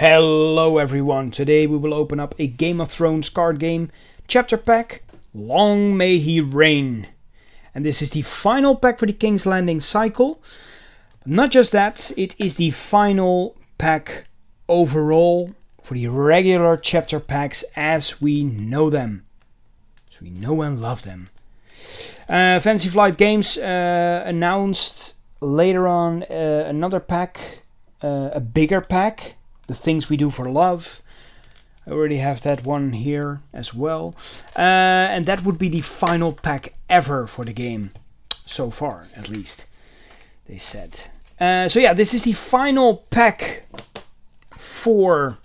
Hello everyone, today we will open up a Game of Thrones card game chapter pack, Long May He Reign. And this is the final pack for the King's Landing cycle. But not just that, it is the final pack overall for the regular chapter packs as we know them. As we know and love them. Fantasy Flight Games announced later on another pack, a bigger pack. The Things We Do for Love. I already have that one here as well. And that would be the final pack ever for the game. So far, at least. They said. So yeah, this is the final pack for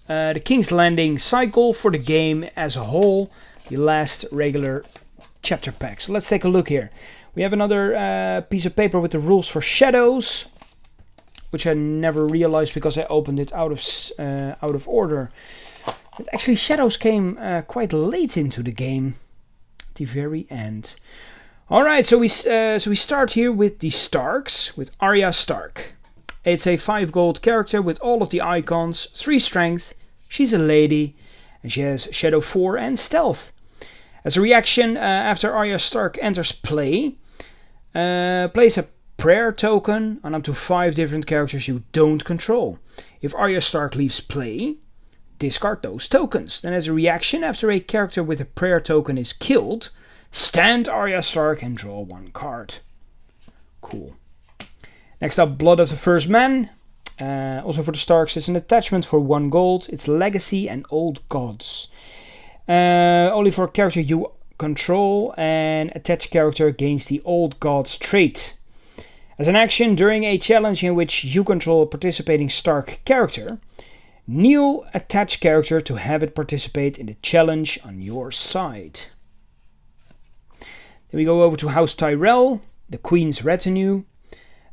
the King's Landing cycle for the game as a whole. The last regular chapter pack. So let's take a look here. We have another piece of paper with the rules for Shadows, which I never realized because I opened it out of order. But actually, Shadows came quite late into the game, at the very end. All right, so we start here with the Starks, with Arya Stark. It's a 5 gold character with all of the icons, 3 strength. She's a lady, and she has Shadow 4 and Stealth. As a reaction, after Arya Stark enters play, place a prayer token on up to 5 different characters you don't control. If Arya Stark leaves play, discard those tokens. Then as a reaction, after a character with a prayer token is killed, stand Arya Stark and draw 1 card. Cool. Next up, Blood of the First Man. Also for the Starks, it's an attachment for 1 gold. It's Legacy and Old Gods. Only for a character you control, and attach character gains the Old Gods trait. As an action, during a challenge in which you control a participating Stark character, kneel attached character to have it participate in the challenge on your side. Then we go over to House Tyrell, the Queen's Retinue.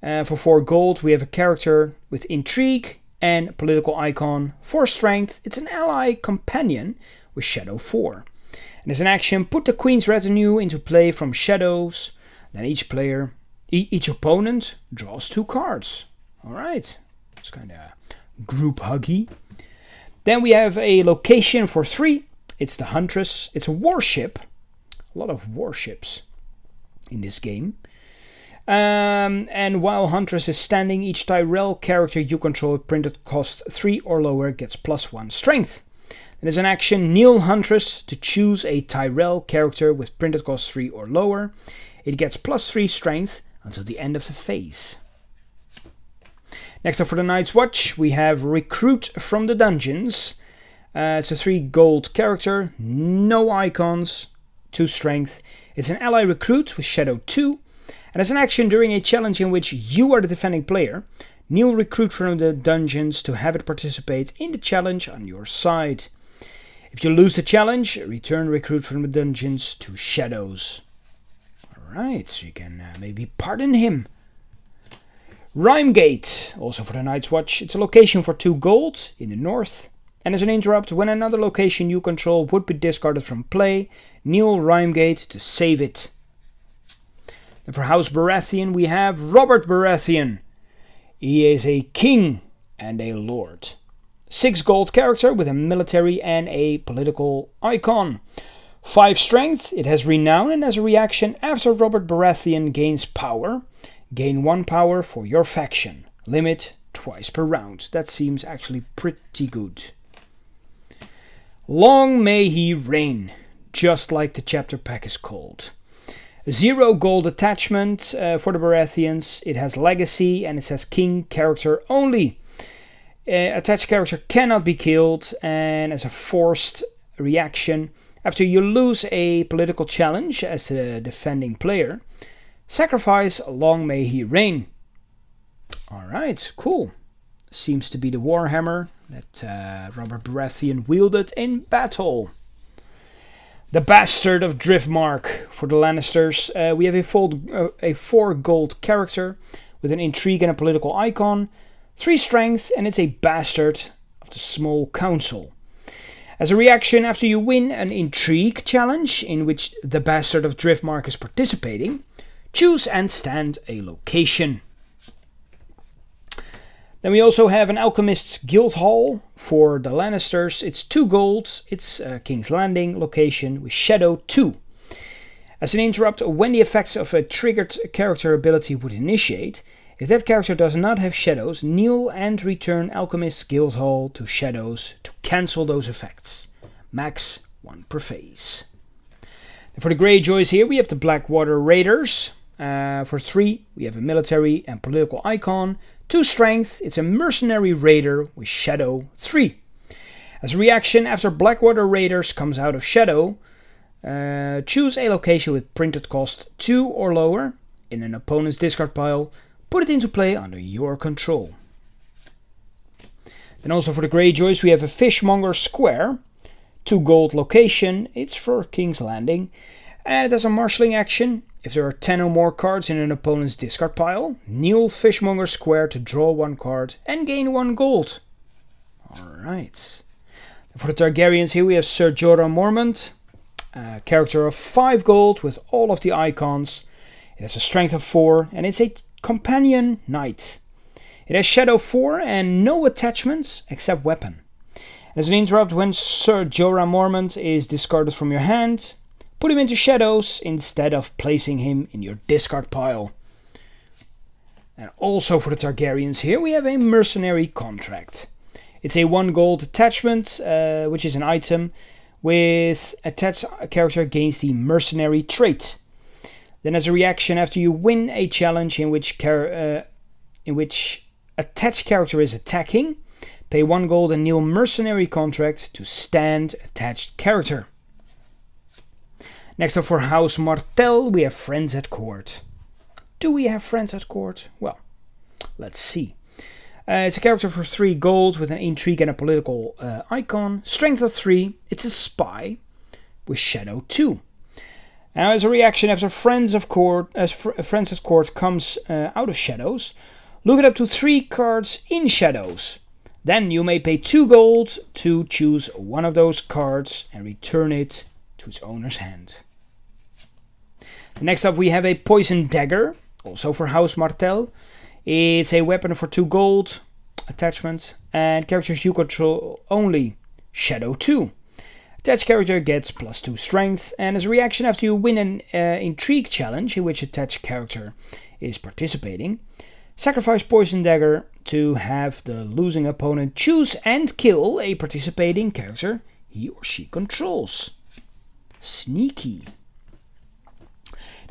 For 4 gold, we have a character with intrigue and political icon. 4 strength, it's an ally companion with Shadow 4. And as an action, put the Queen's Retinue into play from Shadows. Then each opponent draws 2 cards. Alright, it's kind of group huggy. Then we have a location for 3. It's the Huntress. It's a warship. A lot of warships in this game. And while Huntress is standing, each Tyrell character you control with printed cost 3 or lower gets +1 strength. Then as an action, kneel Huntress to choose a Tyrell character with printed cost 3 or lower. It gets +3 strength until the end of the phase. Next up for the Night's Watch, we have Recruit from the Dungeons. It's a 3 gold character, no icons, 2 strength. It's an ally recruit with Shadow 2. And as an action during a challenge in which you are the defending player, kneel Recruit from the Dungeons to have it participate in the challenge on your side. If you lose the challenge, return Recruit from the Dungeons to Shadows. Alright, so you can maybe pardon him. RhymeGate, also for the Night's Watch. It's a location for 2 gold in the north. And as an interrupt, when another location you control would be discarded from play, kneel RhymeGate to save it. And for House Baratheon, we have Robert Baratheon. He is a king and a lord. 6 gold character with a military and a political icon. 5 strength, it has renown, and as a reaction, after Robert Baratheon gains power, gain 1 power for your faction. Limit twice per round. That seems actually pretty good. Long May He Reign, just like the chapter pack is called. 0 gold attachment for the Baratheons. It has legacy and it says king character only. Attached character cannot be killed, and as a forced reaction, after you lose a political challenge as a defending player, sacrifice Long May He Reign. Alright, cool. Seems to be the Warhammer that Robert Baratheon wielded in battle. The Bastard of Driftmark for the Lannisters. We have a 4 gold character with an intrigue and a political icon, 3 strength, and it's a Bastard of the Small Council. As a reaction, after you win an intrigue challenge in which the Bastard of Driftmark is participating, choose and stand a location. Then we also have an Alchemist's Guildhall for the Lannisters. It's 2 gold. It's King's Landing location with Shadow 2. As an interrupt, when the effects of a triggered character ability would initiate, if that character does not have shadows, kneel and return Alchemist's Guildhall to shadows to cancel those effects. Max 1 per phase. And for the Greyjoys here, we have the Blackwater Raiders. For 3, we have a military and political icon. 2 strength, it's a mercenary raider with Shadow 3. As a reaction, after Blackwater Raiders comes out of Shadow, choose a location with printed cost 2 or lower in an opponent's discard pile, put it into play under your control. Then also for the Greyjoys we have a Fishmonger Square, 2 gold location, it's for King's Landing, and it has a marshalling action. If there are 10 or more cards in an opponent's discard pile, kneel Fishmonger Square to draw 1 card and gain 1 gold. Alright. For the Targaryens here we have Ser Jorah Mormont, a character of 5 gold with all of the icons. It has a strength of 4 and it's a companion knight. It has Shadow 4 and no attachments except weapon. As an interrupt, when Ser Jorah Mormont is discarded from your hand, put him into shadows instead of placing him in your discard pile. And also for the Targaryens here we have a mercenary contract. It's a 1 gold attachment, which is an item with attached character gains the mercenary trait. Then as a reaction, after you win a challenge in which attached character is attacking, pay 1 gold and kneel mercenary contract to stand attached character. Next up for House Martell, we have Friends at Court. Do we have Friends at Court? Well, let's see. It's a character for 3 gold with an intrigue and a political icon. Strength of 3, it's a spy with Shadow 2. Now as a reaction, after Friends at Court comes out of shadows, look it up to 3 cards in shadows. Then you may pay 2 gold to choose one of those cards and return it to its owner's hand. Next up we have a Poison Dagger, also for House Martell. It's a weapon for 2 gold attachment and characters you control only. Shadow 2. Attached character gets +2 strength, and as a reaction after you win an intrigue challenge in which attached character is participating, sacrifice Poison Dagger to have the losing opponent choose and kill a participating character he or she controls. Sneaky.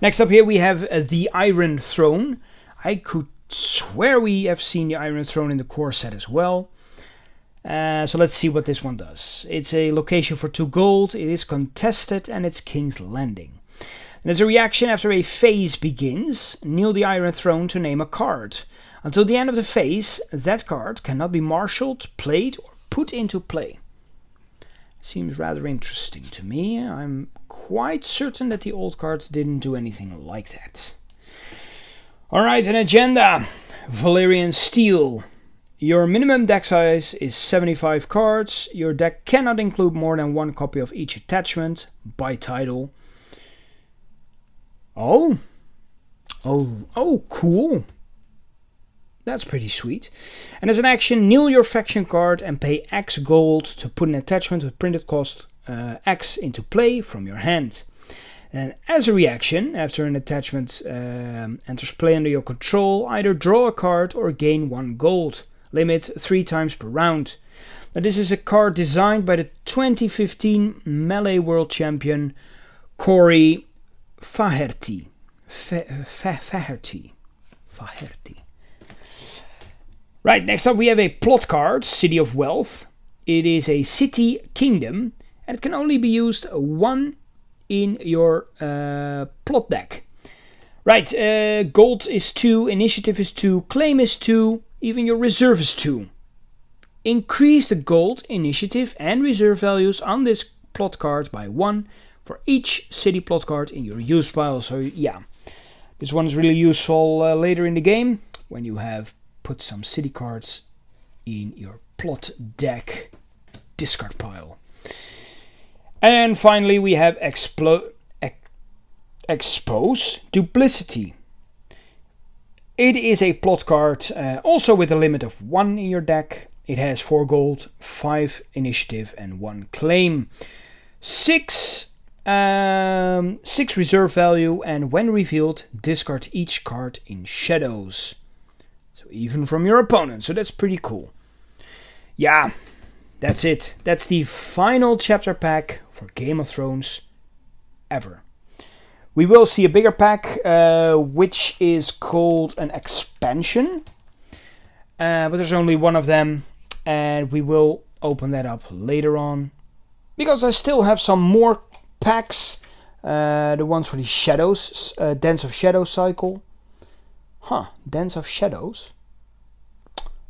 Next up here we have the Iron Throne. I could swear we have seen the Iron Throne in the core set as well. So let's see what this one does. It's a location for 2 gold, it is contested, and it's King's Landing. And as a reaction after a phase begins, kneel the Iron Throne to name a card. Until the end of the phase, that card cannot be marshaled, played, or put into play. Seems rather interesting to me. I'm quite certain that the old cards didn't do anything like that. Alright, an agenda. Valyrian Steel. Your minimum deck size is 75 cards. Your deck cannot include more than 1 copy of each attachment by title. Oh, cool. That's pretty sweet. And as an action, kneel your faction card and pay X gold to put an attachment with printed cost X into play from your hand. And as a reaction, after an attachment enters play under your control, either draw a card or gain 1 gold. Limit 3 times per round. Now this is a card designed by the 2015 Melee World Champion Corey Faherty. Faherty. Right, next up we have a plot card, City of Wealth. It is a city kingdom and it can only be used 1 in your plot deck. Right, gold is 2, initiative is 2, claim is 2, even your reserve is 2. Increase the gold, initiative and reserve values on this plot card by 1 for each city plot card in your use pile. So yeah, this one is really useful later in the game when you have put some city cards in your plot deck discard pile. And finally we have Expose Duplicity. It is a plot card, also with a limit of 1 in your deck. It has 4 gold, 5 initiative and 1 claim. 6 reserve value, and when revealed, discard each card in shadows. So even from your opponent, so that's pretty cool. Yeah, that's it. That's the final chapter pack for Game of Thrones ever. We will see a bigger pack, which is called an expansion. But there's only one of them, and we will open that up later on. Because I still have some more packs. The ones for the Shadows, Dance of Shadows cycle. Dance of Shadows?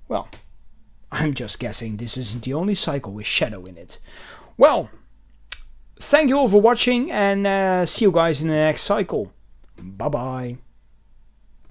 Well, I'm just guessing this isn't the only cycle with Shadow in it. Well, thank you all for watching, and see you guys in the next cycle. Bye bye.